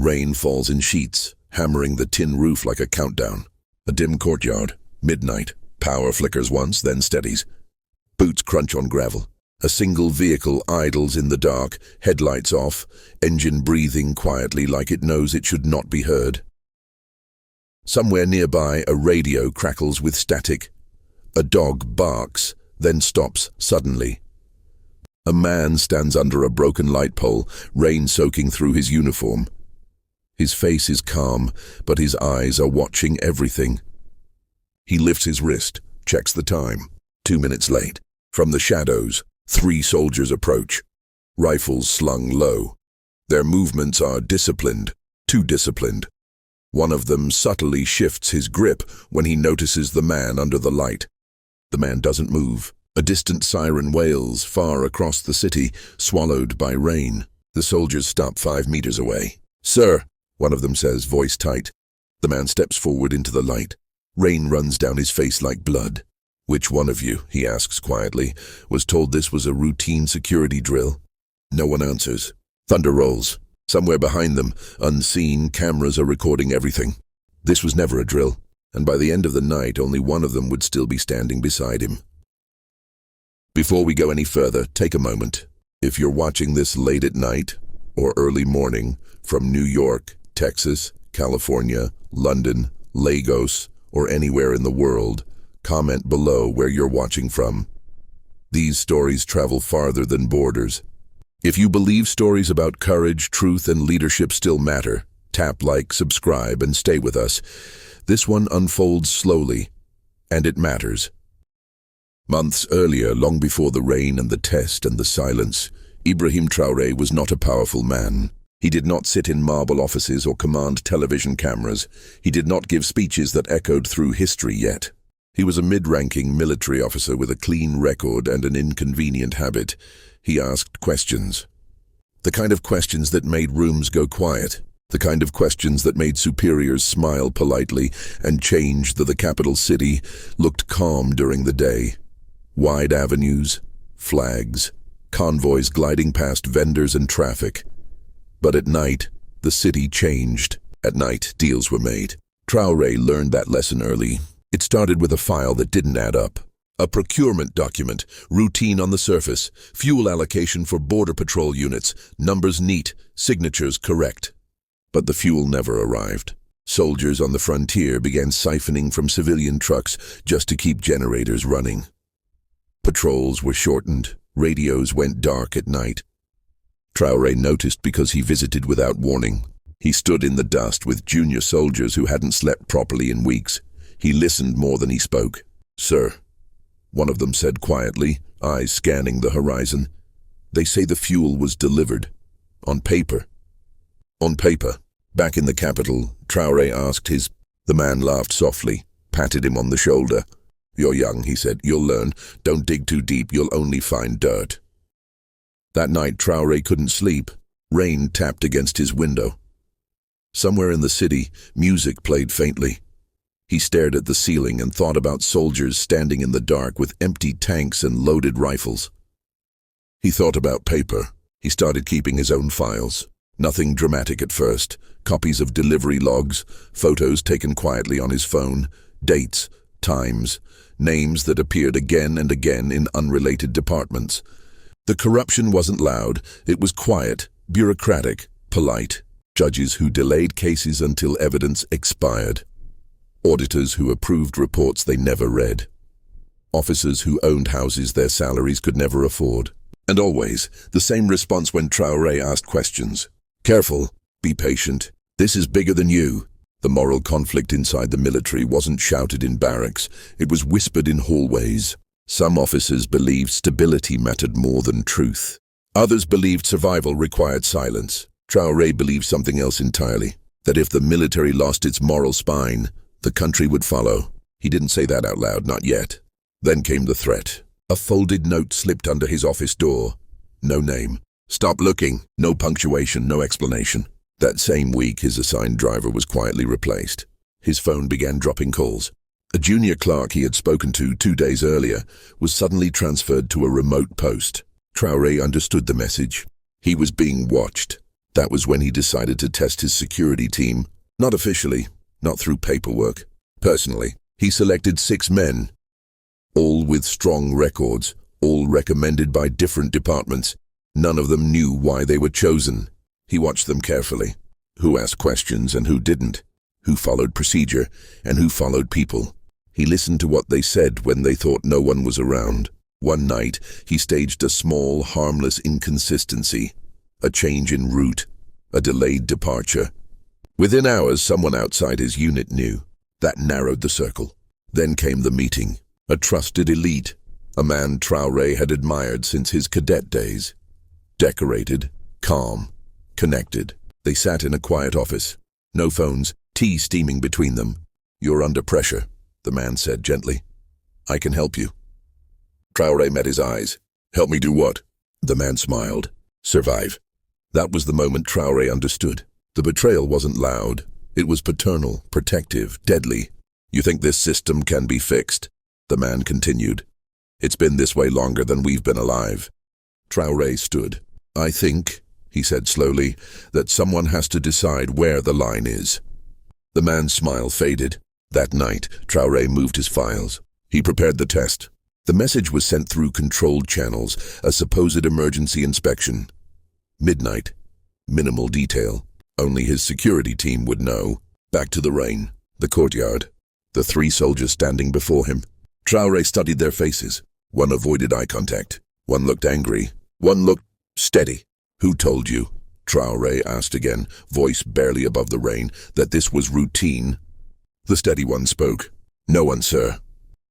Rain falls in sheets, hammering the tin roof like a countdown. A dim courtyard. Midnight. Power flickers once, then steadies. Boots crunch on gravel. A single vehicle idles in the dark, headlights off, engine breathing quietly like it knows it should not be heard. Somewhere nearby, a radio crackles with static. A dog barks, then stops suddenly. A man stands under a broken light pole, rain soaking through his uniform. His face is calm, but his eyes are watching everything. He lifts his wrist, checks the time. 2 minutes late. From the shadows, 3 soldiers approach, rifles slung low. Their movements are disciplined, too disciplined. One of them subtly shifts his grip when he notices the man under the light. The man doesn't move. A distant siren wails far across the city, swallowed by rain. The soldiers stop 5 meters away. "Sir," one of them says, voice tight. The man steps forward into the light. Rain runs down his face like blood. "Which one of you," he asks quietly, "was told this was a routine security drill?" No one answers. Thunder rolls. Somewhere behind them, unseen, cameras are recording everything. This was never a drill, and by the end of the night, only one of them would still be standing beside him. Before we go any further, take a moment. If you're watching this late at night or early morning from New York, Texas, California, London, Lagos, or anywhere in the world, comment below where you're watching from. These stories travel farther than borders. If you believe stories about courage, truth, and leadership still matter, tap like, subscribe, and stay with us. This one unfolds slowly, and it matters. Months earlier, long before the rain and the test and the silence, Ibrahim Traoré was not a powerful man. He did not sit in marble offices or command television cameras. He did not give speeches that echoed through history yet. He was a mid-ranking military officer with a clean record and an inconvenient habit. He asked questions. The kind of questions that made rooms go quiet. The kind of questions that made superiors smile politely and changed that the capital city looked calm during the day. Wide avenues, flags, convoys gliding past vendors and traffic. But at night, the city changed. At night, deals were made. Traoré learned that lesson early. It started with a file that didn't add up. A procurement document, routine on the surface, fuel allocation for border patrol units, numbers neat, signatures correct. But the fuel never arrived. Soldiers on the frontier began siphoning from civilian trucks just to keep generators running. Patrols were shortened. Radios went dark at night. Traoré noticed because he visited without warning. He stood in the dust with junior soldiers who hadn't slept properly in weeks. He listened more than he spoke. "Sir," one of them said quietly, eyes scanning the horizon, "they say the fuel was delivered. On paper." On paper. Back in the capital, Traoré asked his... The man laughed softly, patted him on the shoulder. "You're young," he said. "You'll learn. Don't dig too deep. You'll only find dirt." That night, Traoré couldn't sleep. Rain tapped against his window. Somewhere in the city, music played faintly. He stared at the ceiling and thought about soldiers standing in the dark with empty tanks and loaded rifles. He thought about paper. He started keeping his own files. Nothing dramatic at first. Copies of delivery logs, photos taken quietly on his phone, dates, times, names that appeared again and again in unrelated departments. The corruption wasn't loud. It was quiet, bureaucratic, polite. Judges who delayed cases until evidence expired. Auditors who approved reports they never read. Officers who owned houses their salaries could never afford. And always, the same response when Traoré asked questions. "Careful, be patient. This is bigger than you." The moral conflict inside the military wasn't shouted in barracks. It was whispered in hallways. Some officers believed stability mattered more than truth. Others believed survival required silence. Traoré believed something else entirely, that if the military lost its moral spine, the country would follow. He didn't say that out loud, not yet. Then came the threat. A folded note slipped under his office door. No name. "Stop looking." No punctuation, no explanation. That same week, his assigned driver was quietly replaced. His phone began dropping calls. A junior clerk he had spoken to 2 days earlier was suddenly transferred to a remote post. Traoré understood the message. He was being watched. That was when he decided to test his security team. Not officially, not through paperwork. Personally, he selected 6 men, all with strong records, all recommended by different departments. None of them knew why they were chosen. He watched them carefully. Who asked questions and who didn't. Who followed procedure and who followed people. He listened to what they said when they thought no one was around. One night, he staged a small, harmless inconsistency. A change in route. A delayed departure. Within hours, someone outside his unit knew. That narrowed the circle. Then came the meeting. A trusted elite. A man Traoré had admired since his cadet days. Decorated, calm, connected. They sat in a quiet office. No phones, tea steaming between them. "You're under pressure," the man said gently. "I can help you." Traoré met his eyes. "Help me do what?" The man smiled. "Survive." That was the moment Traoré understood. The betrayal wasn't loud. It was paternal, protective, deadly. "You think this system can be fixed?" The man continued. "It's been this way longer than we've been alive." Traoré stood. "I think," he said slowly, "that someone has to decide where the line is." The man's smile faded. That night, Traoré moved his files. He prepared the test. The message was sent through controlled channels, a supposed emergency inspection. Midnight. Minimal detail. Only his security team would know. Back to the rain. The courtyard. The 3 soldiers standing before him. Traoré studied their faces. One avoided eye contact. One looked angry. One looked steady. "Who told you?" Traoré asked again, voice barely above the rain, "that this was routine?" The steady one spoke. "No one, sir."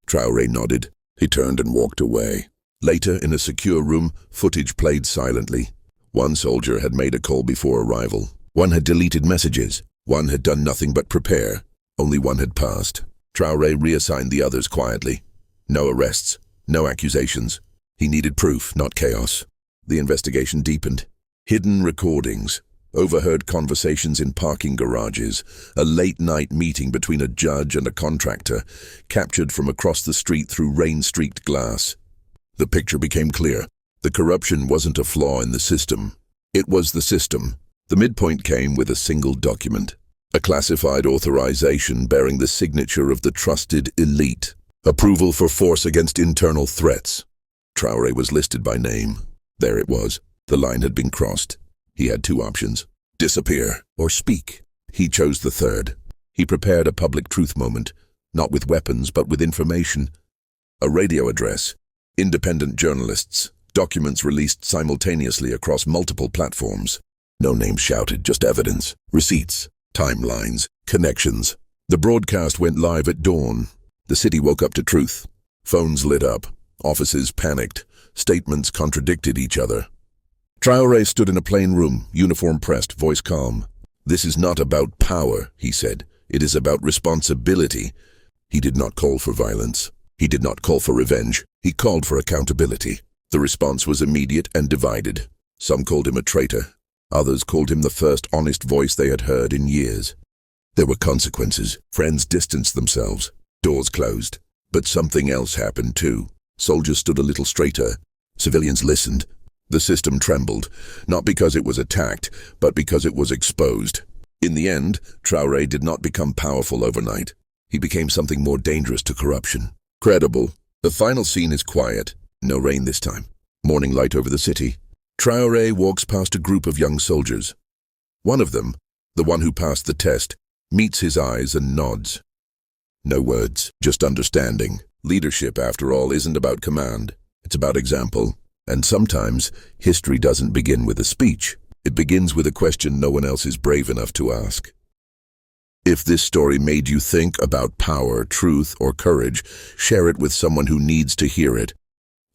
Traoré nodded. He turned and walked away. Later, in a secure room, footage played silently. One soldier had made a call before arrival. One had deleted messages. One had done nothing but prepare. Only one had passed. Traoré reassigned the others quietly. No arrests. No accusations. He needed proof, not chaos. The investigation deepened. Hidden recordings. Overheard conversations in parking garages. A late-night meeting between a judge and a contractor. Captured from across the street through rain-streaked glass. The picture became clear. The corruption wasn't a flaw in the system. It was the system. The midpoint came with a single document. A classified authorization bearing the signature of the trusted elite. Approval for force against internal threats. Traoré was listed by name. There it was. The line had been crossed. He had 2 options. Disappear or speak. He chose the third. He prepared a public truth moment. Not with weapons, but with information. A radio address. Independent journalists. Documents released simultaneously across multiple platforms. No names shouted, just evidence. Receipts. Timelines. Connections. The broadcast went live at dawn. The city woke up to truth. Phones lit up. Offices panicked. Statements contradicted each other. Traoré stood in a plain room, uniform pressed, voice calm. "This is not about power," he said. "It is about responsibility." He did not call for violence. He did not call for revenge. He called for accountability. The response was immediate and divided. Some called him a traitor. Others called him the first honest voice they had heard in years. There were consequences. Friends distanced themselves. Doors closed. But something else happened too. Soldiers stood a little straighter. Civilians listened. The system trembled, not because it was attacked, but because it was exposed. In the end, Traoré did not become powerful overnight. He became something more dangerous to corruption. Credible. The final scene is quiet. No rain this time. Morning light over the city. Traoré walks past a group of young soldiers. One of them, the one who passed the test, meets his eyes and nods. No words, just understanding. Leadership, after all, isn't about command. It's about example. And sometimes, history doesn't begin with a speech. It begins with a question no one else is brave enough to ask. If this story made you think about power, truth, or courage, share it with someone who needs to hear it.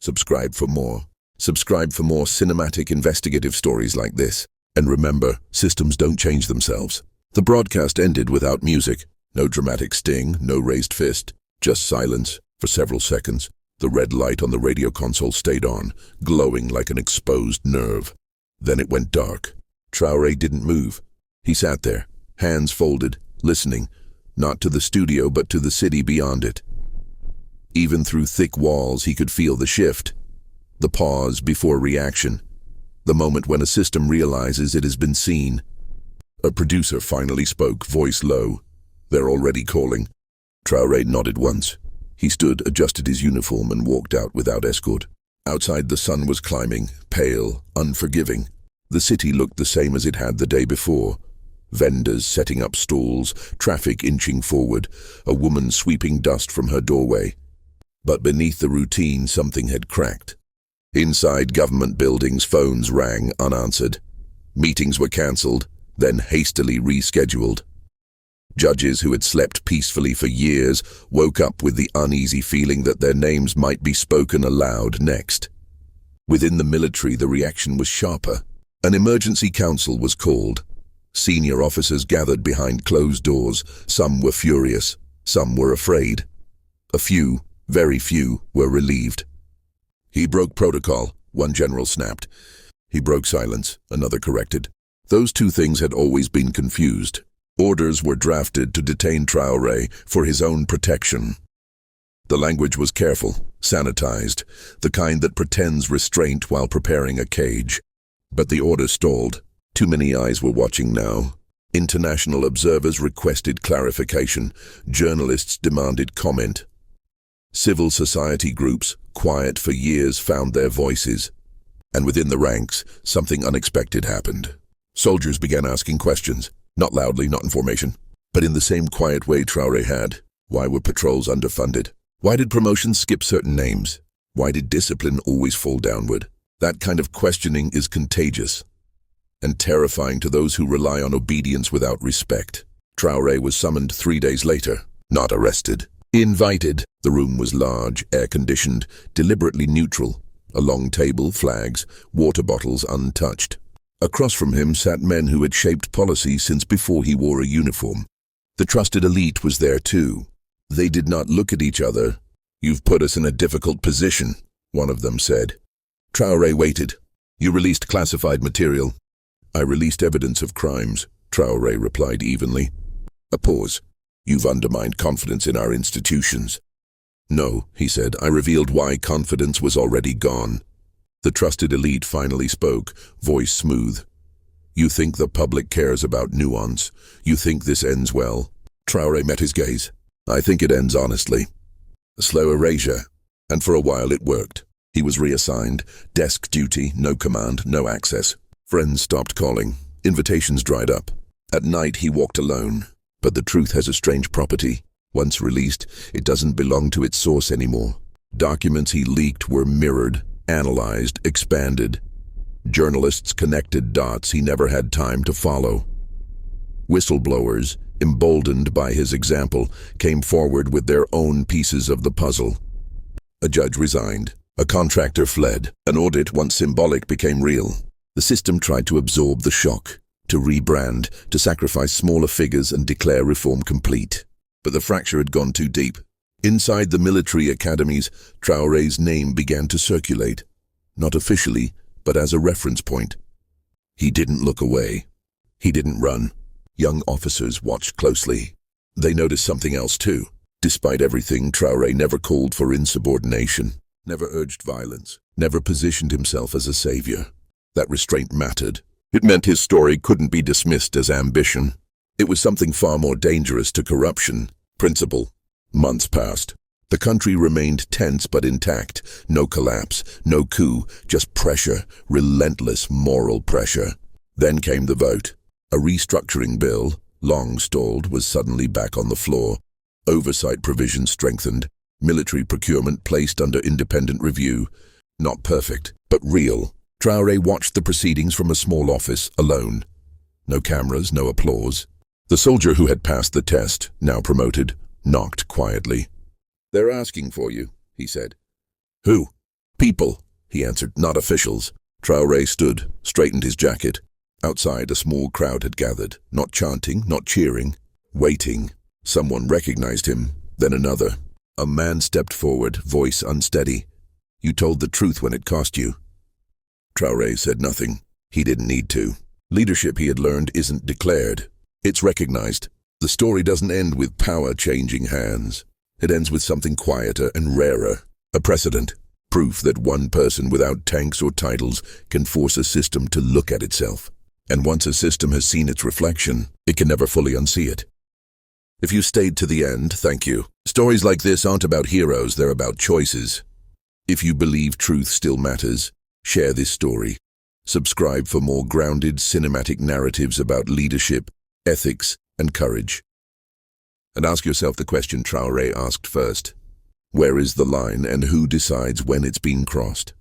Subscribe for more. Subscribe for more cinematic investigative stories like this. And remember, systems don't change themselves. The broadcast ended without music. No dramatic sting, no raised fist. Just silence for several seconds. The red light on the radio console stayed on, glowing like an exposed nerve. Then it went dark. Traoré didn't move. He sat there, hands folded, listening, not to the studio but to the city beyond it. Even through thick walls he could feel the shift, the pause before reaction. The moment when a system realizes it has been seen. A producer finally spoke, voice low. "They're already calling." Traoré nodded once. He stood, adjusted his uniform, and walked out without escort. Outside, the sun was climbing, pale, unforgiving. The city looked the same as it had the day before. Vendors setting up stalls, traffic inching forward, a woman sweeping dust from her doorway. But beneath the routine, something had cracked. Inside government buildings, phones rang unanswered. Meetings were cancelled, then hastily rescheduled. Judges who had slept peacefully for years woke up with the uneasy feeling that their names might be spoken aloud next. Within the military, the reaction was sharper. An emergency council was called. Senior officers gathered behind closed doors. Some were furious, some were afraid. A few, very few, were relieved. "He broke protocol," one general snapped. "He broke silence," another corrected. Those two things had always been confused. Orders were drafted to detain Traoré for his own protection. The language was careful, sanitized, the kind that pretends restraint while preparing a cage. But the order stalled. Too many eyes were watching now. International observers requested clarification. Journalists demanded comment. Civil society groups, quiet for years, found their voices. And within the ranks, something unexpected happened. Soldiers began asking questions. Not loudly, not in formation, but in the same quiet way Traoré had. Why were patrols underfunded? Why did promotions skip certain names? Why did discipline always fall downward? That kind of questioning is contagious and terrifying to those who rely on obedience without respect. Traoré was summoned 3 days later, not arrested. Invited. The room was large, air-conditioned, deliberately neutral. A long table, flags, water bottles untouched. Across from him sat men who had shaped policy since before he wore a uniform. The trusted elite was there too. They did not look at each other. "You've put us in a difficult position," one of them said. Traoré waited. "You released classified material." "I released evidence of crimes," Traoré replied evenly. A pause. "You've undermined confidence in our institutions." "No," he said. "I revealed why confidence was already gone." The trusted elite finally spoke, voice smooth. "You think the public cares about nuance? You think this ends well?" Traoré met his gaze. "I think it ends honestly." A slow erasure, and for a while it worked. He was reassigned. Desk duty, no command, no access. Friends stopped calling. Invitations dried up. At night he walked alone. But the truth has a strange property. Once released, it doesn't belong to its source anymore. Documents he leaked were mirrored, analyzed, expanded. Journalists connected dots he never had time to follow. Whistleblowers, emboldened by his example, came forward with their own pieces of the puzzle. A judge resigned. A contractor fled. An audit, once symbolic, became real. The system tried to absorb the shock, to rebrand, to sacrifice smaller figures and declare reform complete. But the fracture had gone too deep. Inside the military academies, Traoré's name began to circulate, not officially, but as a reference point. He didn't look away. He didn't run. Young officers watched closely. They noticed something else too. Despite everything, Traoré never called for insubordination, never urged violence, never positioned himself as a savior. That restraint mattered. It meant his story couldn't be dismissed as ambition. It was something far more dangerous to corruption, principle. Months passed. The country remained tense but intact. No collapse, no coup, just pressure, relentless moral pressure. Then came the vote. A restructuring bill, long stalled, was suddenly back on the floor. Oversight provisions strengthened. Military procurement placed under independent review. Not perfect, but real. Traoré watched the proceedings from a small office, alone. No cameras, no applause. The soldier who had passed the test, now promoted, knocked quietly. "They're asking for you," he said. "Who?" "People," he answered, "not officials." Traoré stood, straightened his jacket. Outside, a small crowd had gathered, not chanting, not cheering, waiting. Someone recognized him, then another. A man stepped forward, voice unsteady. "You told the truth when it cost you." Traoré said nothing. He didn't need to. Leadership, he had learned, isn't declared. It's recognized. The story doesn't end with power changing hands. It ends with something quieter and rarer. A precedent. Proof that one person without tanks or titles can force a system to look at itself. And once a system has seen its reflection, it can never fully unsee it. If you stayed to the end, thank you. Stories like this aren't about heroes, they're about choices. If you believe truth still matters, share this story. Subscribe for more grounded cinematic narratives about leadership, ethics, and courage. And ask yourself the question Traoré asked first. Where is the line and who decides when it's been crossed?